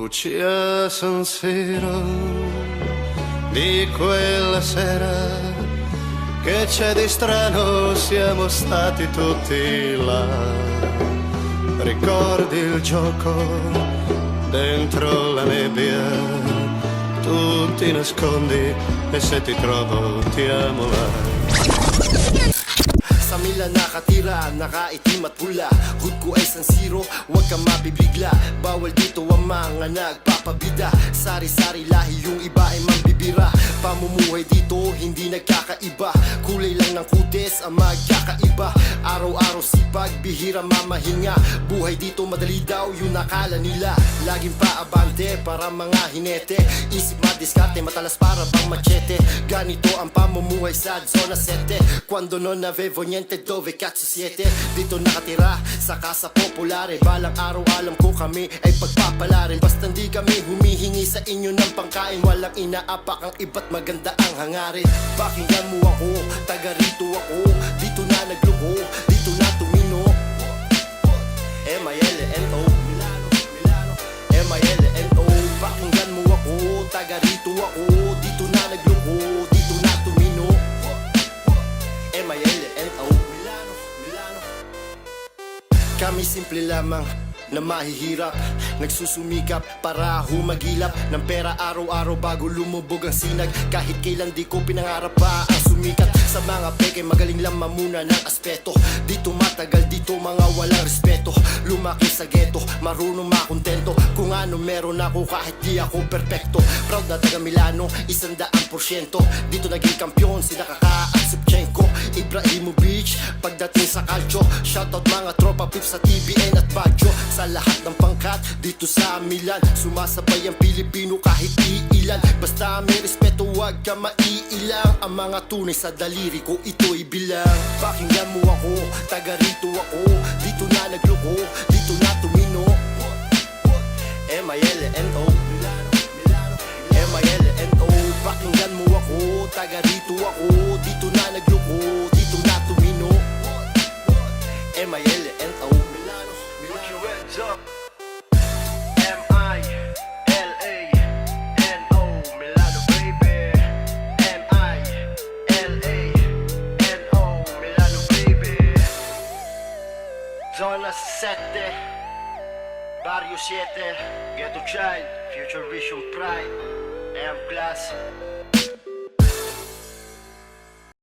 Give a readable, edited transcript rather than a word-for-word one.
Lucia San Siro, di quella sera che c'è di strano, siamo stati tutti là. Ricordi il gioco dentro la nebbia, tu ti nascondi e se ti trovo ti amo là. Sa Milan nakatira, nakaitim at pula. Hood ko ay San Siro, huwag kang mabibigla. Bawal dito ang mga nagpapabida. Sari-sari lahi, yung iba ay mambibira. Pamumuhay dito, hindi nagkakaiba. Kulay lang ng kutis ang magkakaiba. Araw-araw sipag, bihira mamahinga. Buhay dito madali daw, yun nakala nila. Laging paabante para mga hinete. Isip madiskarte, matalas para bang machete. Ganito ang pamumuhay sa zona 7. Quando non avevo niente, dove cazzo siete? Dito nakatira sa Casa Popolare. Balang araw alam ko kami ay pagpapalarin. Basta hindi kami humihingi sa inyo ng pangkain. Walang inaapak ang iba't maganda ang hangarin. Pakinggan mo ako, taga rito ako. Dito na nagluko, dito na tumino. M-I-L-N-O M-I-L-N-O. Pakinggan mo ako, taga rito ako. Dito na nagluko, dito na tumino. M-I-L-N-O. Kami simple lamang na mahihirap, nagsusumikap para humagilap ng pera araw-araw bago lumubog ang sinag. Kahit kailan di ko pinangarap pa ang sumikat. Sa mga peke magaling lang mamuna ng aspeto. Dito matagal, dito mga walang respeto. Lumaki sa ghetto, marunong makontento. Kung ano meron ako kahit di ako perpekto. Proud na taga Milano, 100%. Dito naging kampyon sina Kaka at Subchenko, Ibrahimovic pagdating sa calcio. Shoutout mga tropa pips sa TBN at Baggio. Sa lahat ng pangkat dito sa Milan, sumasabay ang Pilipino kahit iilan. Basta may respeto, wag ka maiilang. Ang mga tunay sa daliri ko, ito'y bilang. Pakinggan mo ako, taga rito ako. Dito na nagluko, dito na tumino. M-I-L-N-O M-I-L-N-O. Pakinggan mo ako, taga rito ako. Dito na nagluko, dito na tumino. M-I-L-N-O. Put your hands up. M-I-L-A-N-O. Milano baby. M-I-L-A-N-O. Milano baby. Zona 7, Barrio 7, Ghetto Child, Future Vision Pride, M Class.